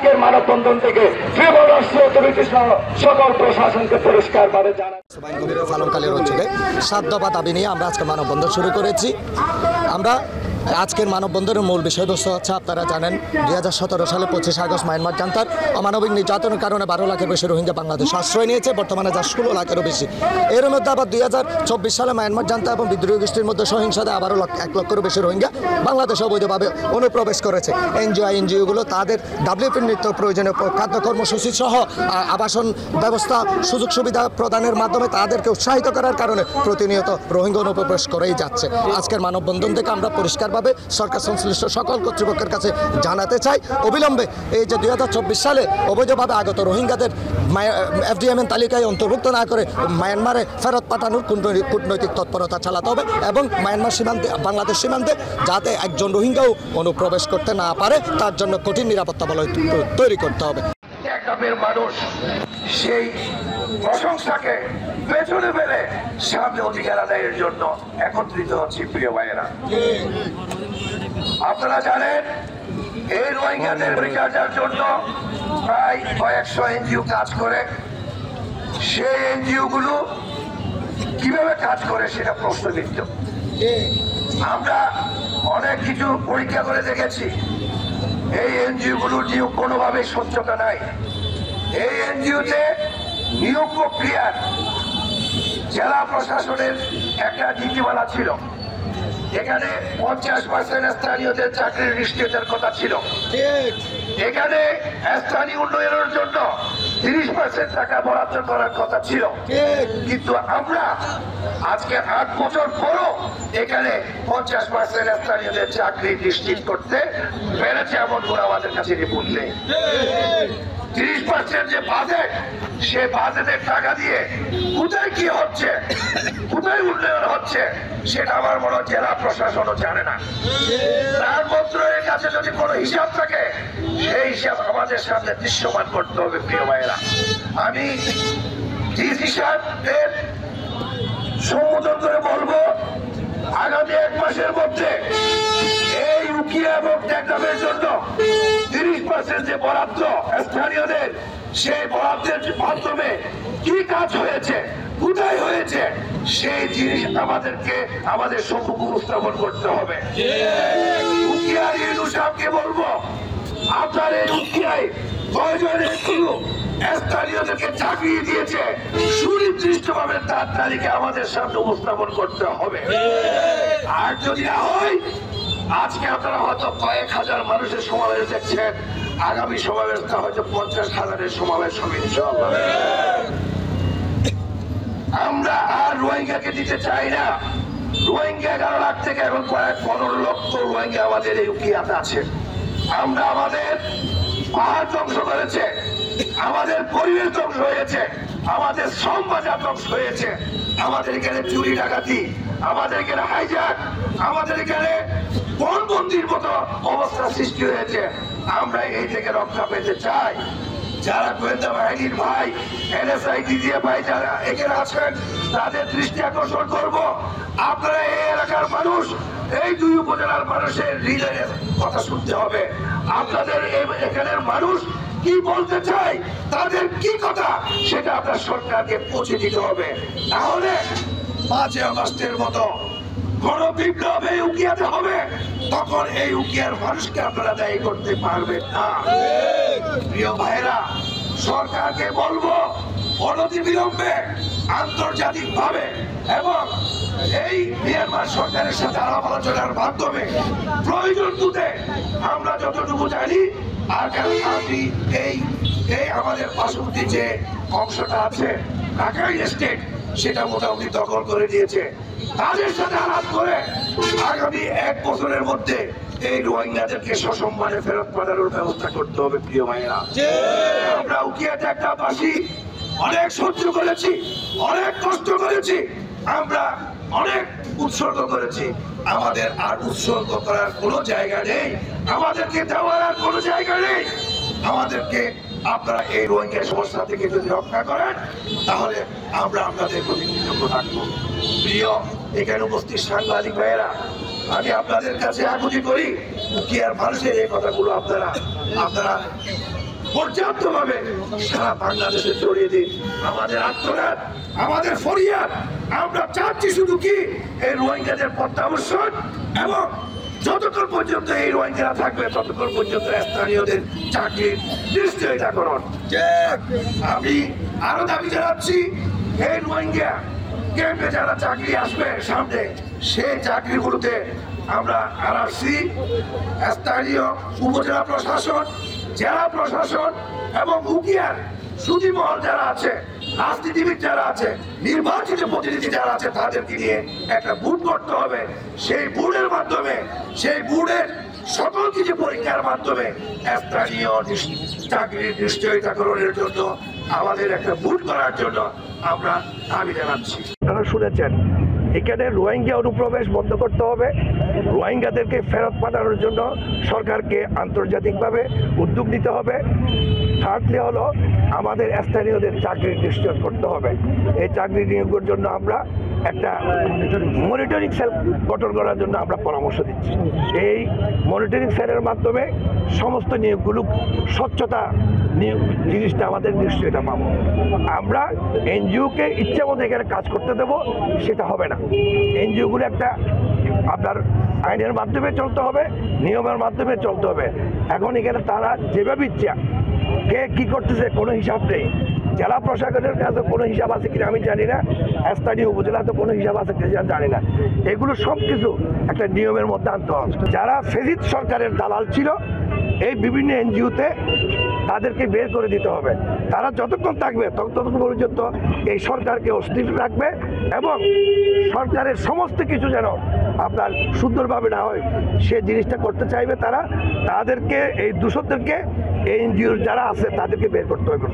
আজকের মানববন্ধন থেকে ত্রিপুরা রাষ্ট্রীয় অথরিটি সহ সকল প্রশাসনকে পরিষ্কারভাবে জানাই পালনকালের অঞ্চলে 7 দফা দাবি নিয়ে আমরা আজকে মানববন্ধন শুরু করেছি। আমরা আজকের মানববন্ধনের মূল বিষয়বস্তু হচ্ছে, আপনারা জানেন 2017 সালে 25 আগস্ট মায়ানমার জান্তার অমানবিক নির্যাতনের কারণে 12 লাখের বেশি রোহিঙ্গা বাংলাদেশ আশ্রয় নিয়েছে, বর্তমানে যা 16 লাখেরও বেশি। এর মধ্যে আবার 2024 সালে মায়ানমার জান্তা এবং বিদ্রোহী গোষ্ঠীর মধ্যে সহিংসতা আবারও 1 লক্ষেরও বেশি রোহিঙ্গা বাংলাদেশে অবৈধভাবে অনুপ্রবেশ করেছে। এনজিওগুলো তাদের WFPর নিত্য প্রয়োজনীয় খাদ্য কর্মসূচি সহ আবাসন ব্যবস্থা সুযোগ সুবিধা প্রদানের মাধ্যমে তাদেরকে উৎসাহিত করার কারণে প্রতিনিয়ত রোহিঙ্গা অনুপ্রবেশ করেই যাচ্ছে। আজকের মানববন্ধন থেকে আমরা পরিষ্কারভাবে সরকার সংশ্লিষ্ট সকল কর্তৃপক্ষের কাছে জানাতে চাই, অবিলম্বে এই যে 2024 সালে অবৈধভাবে আগত রোহিঙ্গাদের FDMN তালিকায় অন্তর্ভুক্ত না করে মায়ানমারে ফেরত পাঠানোর কূটনৈতিক তৎপরতা চালাতে হবে এবং মায়ানমার সীমান্তে বাংলাদেশ সীমান্তে যাতে একজন রোহিঙ্গাও অনুপ্রবেশ করতে না পারে তার জন্য কঠিন নিরাপত্তা বলয় তৈরি করতে হবে। মানুষ সেই প্রশংসাকে পেছনে ফেলে সামনে অধিকার আদায়ের জন্য একত্রিত হচ্ছে। প্রিয় ভাইয়েরা, আপনারা জানেন এই রোহিঙ্গাদের বিচারের জন্য প্রায় কয়েকশো NGO কাজ করে। সেই NGO গুলো কিভাবে কাজ করে সেটা প্রশ্নবিদ্ধ। আমরা অনেক কিছু পরীক্ষা করে দেখেছি, এই NGO গুলোর নিয়োগ কোনোভাবেই স্বচ্ছতা নাই। এই NGOতে নিয়োগ প্রক্রিয়ার জেলা প্রশাসনের একটা নীতিমালা ছিল, এখানে 50% স্থানীয়দের চাকরির নিশ্চয়তার কথা ছিল। এখানে স্থানীয় উন্নয়নের জন্য 30% টাকা বরাদ্দ করার কথা ছিল, কিন্তু আমরা আজকে 8 বছর পরও এখানে 50% স্থানীয়দের চাকরি নিশ্চিত করতে পেরেছে এমন করে আমাদের কাছে রিপোর্ট নেই। 30% যে বাজেট, সে বাজেটের টাকা দিয়ে কোথায় কি হচ্ছে, কোথায় উন্নয়ন হচ্ছে সেটা আমার মনে হয় জেলা প্রশাসনও জানে না। তার মন্ত্রণের কাছে যদি কোনো হিসাব থাকে সেই হিসাব আমাদের সামনে দৃশ্যমান করতে হবে। প্রিয় ভাইয়েরা, আমি ডিসি সাহেবের সম্বোধন করে বলবো, আগামী 1 মাসের মধ্যে এই উকিয়া এবং টেকনাফের জন্য 30% যে বরাদ্দ স্থানীয়দের, সেই বরাদ্দের মাধ্যমে কি কাজ হয়েছে, কোথায় হয়েছে, সেই জিনিস আমাদেরকে আমাদের সম্মুখে উপস্থাপন করতে হবে। উকিয়ার ইউনূস সাহেবকে বলবো, আপনার এই উকিয়ায় কয়জনের স্থানীয়দেরকে চাকরি দিয়েছে সুনির্দিষ্টভাবে তার তালিকা আমাদের সামনে উপস্থাপন করতে হবে। আর যদি না হয়, আজকে আপনারা হয়তো কয়েক হাজার মানুষের সমাবেশ দেখছেন, আগামী সমাবেশটা হয়তো 50,000-এর সমাবেশ হবে ইনশাআল্লাহ। আমরা আর রোহিঙ্গাকে দিতে চাই না। রোহিঙ্গা 11 লাখ থেকে এখন প্রায় 15 লক্ষ রোহিঙ্গা আমাদের এই উকিয়াতে আছে। আমরা আমাদের পাহাড় ধ্বংস করেছে, আমাদের পরিবেশ ধ্বংস হয়েছে, আমাদের শ্রম বাজার ধ্বংস হয়েছে, আমাদের এখানে চুরি ডাকাতি, আমাদের এখানে হাইজ্যাক, আমাদের এখানে বনবন্দির মতো অবস্থা সৃষ্টি হয়েছে। আমরা এই থেকে রক্ষা পেতে চাই। যারা গোয়েন্দা বাহিনীর ভাই, NSI DGA ভাই যারা এখানে আছেন, তাদের দৃষ্টি আকর্ষণ করব, আপনারা এই এলাকার মানুষ, এই 2 উপজেলার মানুষের হৃদয়ের কথা শুনতে হবে। আপনাদের এখানের মানুষ কি বলতে চাই, তাদের কি কথা, সেটা আপনার সরকারকে পৌঁছে দিতে হবে। তাহলে 5 আগস্টের মতো গণবিপ্লব এই উকিয়াতে হবে, তখন এই উকিয়ার মানুষকে আপনারা দায়ী করতে পারবেন না। প্রিয় ভাইরা, সরকারকে বলবো, অনতিবিলম্বে আন্তর্জাতিক ভাবে এবং এই মিয়ানমার সরকারের সাথে আলাপ আলোচনার মাধ্যমে প্রয়োজন বুঝে আমরা যতটুকু জানি, আর আপনি এই আমাদের পার্শ্ববর্তী যে অংশটা আছে রাখাইন স্টেট, সেটা মোটামুটি দখল করে দিয়েছে। তাদের সাথে আলাপ করে আগামী 1 বছরের মধ্যে এই রোহিঙ্গাদেরকে সসম্মানে ফেরত পাঠানোর ব্যবস্থা করতে হবে। প্রিয় ভাইয়েরা, আমরা উকিয়াতে একটা বাসী অনেক সহ্য করেছি, অনেক কষ্ট করেছি, আমরা অনেক উৎসর্গ করেছি। আমাদের আর উৎসর্গ করার কোনো জায়গা নেই, আমাদেরকে দেওয়ার আর কোনো জায়গা নেই। আমাদেরকে আপনারা এই রোহিঙ্গা সমস্যা থেকে যদি রক্ষা করেন, তাহলে আমরা আপনাদের প্রতি কৃতজ্ঞ থাকবো। প্রিয় এখানে উপস্থিত সাংবাদিক ভাইয়েরা, আমি আপনাদের কাছে আকুতি করি, উকিয়ার মানুষের এই কথাগুলো আপনারা আপনারা পর্যাপ্তভাবে সারা বাংলাদেশে ছড়িয়ে দিন। আমাদের আত্মনাদ, আমাদের ফরিয়াদ, আমরা চাচ্ছি শুধু কি এই রোহিঙ্গাদের প্রত্যাবর্তন এবং যতক্ষণ পর্যন্ত এই রোহিঙ্গারা থাকবে ততক্ষণ পর্যন্ত স্থানীয়দের চাকরির নিশ্চয়তাকরণ। আমি আরো দাবি জানাচ্ছি, এই রোহিঙ্গা ক্যাম্পে যারা চাকরি আসবে সামনে, সেই চাকরিগুলোতে আমরা আরআরসি, স্থানীয় উপজেলা প্রশাসন, জেলা প্রশাসন এবং উকিয়ার সুদীমহল যারা আছে, রাজনীতিবিদ যারা আছে, নির্বাচিত প্রতিনিধি যারা আছে, তাদেরকে নিয়ে একটা বুট করতে হবে। সেই বুটের মাধ্যমে, সেই বুটের সকল কিছু পরীক্ষার মাধ্যমে স্থানীয় চাকরির নিশ্চয়তাকরণের জন্য আমাদের একটা বুট করার জন্য আমরা দাবি জানাচ্ছি। আপনারা শুনেছেন, এখানে রোহিঙ্গা অনুপ্রবেশ বন্ধ করতে হবে। রোহিঙ্গাদেরকে ফেরত পাঠানোর জন্য সরকারকে আন্তর্জাতিকভাবে উদ্যোগ নিতে হবে। থার্ডলি হলো আমাদের স্থানীয়দের চাকরি নিশ্চিত করতে হবে। এই চাকরি নিয়োগের জন্য আমরা একটা মনিটরিং সেল গঠন করার জন্য আমরা পরামর্শ দিচ্ছি। এই মনিটরিং সেলের মাধ্যমে সমস্ত নিয়োগগুলো স্বচ্ছতা নিয়োগ জিনিসটা আমাদের নিশ্চয়তা পাবো। আমরা এনজিওকে ইচ্ছা মতো এখানে কাজ করতে দেবো, সেটা হবে না। এনজিওগুলো একটা আপনার আইনের মাধ্যমে চলতে হবে, নিয়মের মাধ্যমে চলতে হবে। এখন এখানে তারা যেভাবে ইচ্ছা কে কী করতেছে কোনো হিসাব নেই। জেলা প্রশাসনের কাছে কোনো হিসাব আছে কিনা আমি জানি না, স্থানীয় উপজেলাতে কোনো হিসাব আছে কিনা জানি না। এগুলো সব কিছু একটা নিয়মের মধ্যে আনতে হবে। যারা ফেসিদ সরকারের দালাল ছিল এই বিভিন্ন এনজিওতে, তাদেরকে বের করে দিতে হবে। তারা যতক্ষণ থাকবে ততক্ষণ পর্যন্ত এই সরকারকে অস্থির রাখবে এবং সরকারের সমস্ত কিছু যেন আপনার সুন্দরভাবে না হয় সে জিনিসটা করতে চাইবে তারা। তাদেরকে এই দূষকদেরকে এই এনজিওর যারা আছে তাদেরকে বের করতে হবে।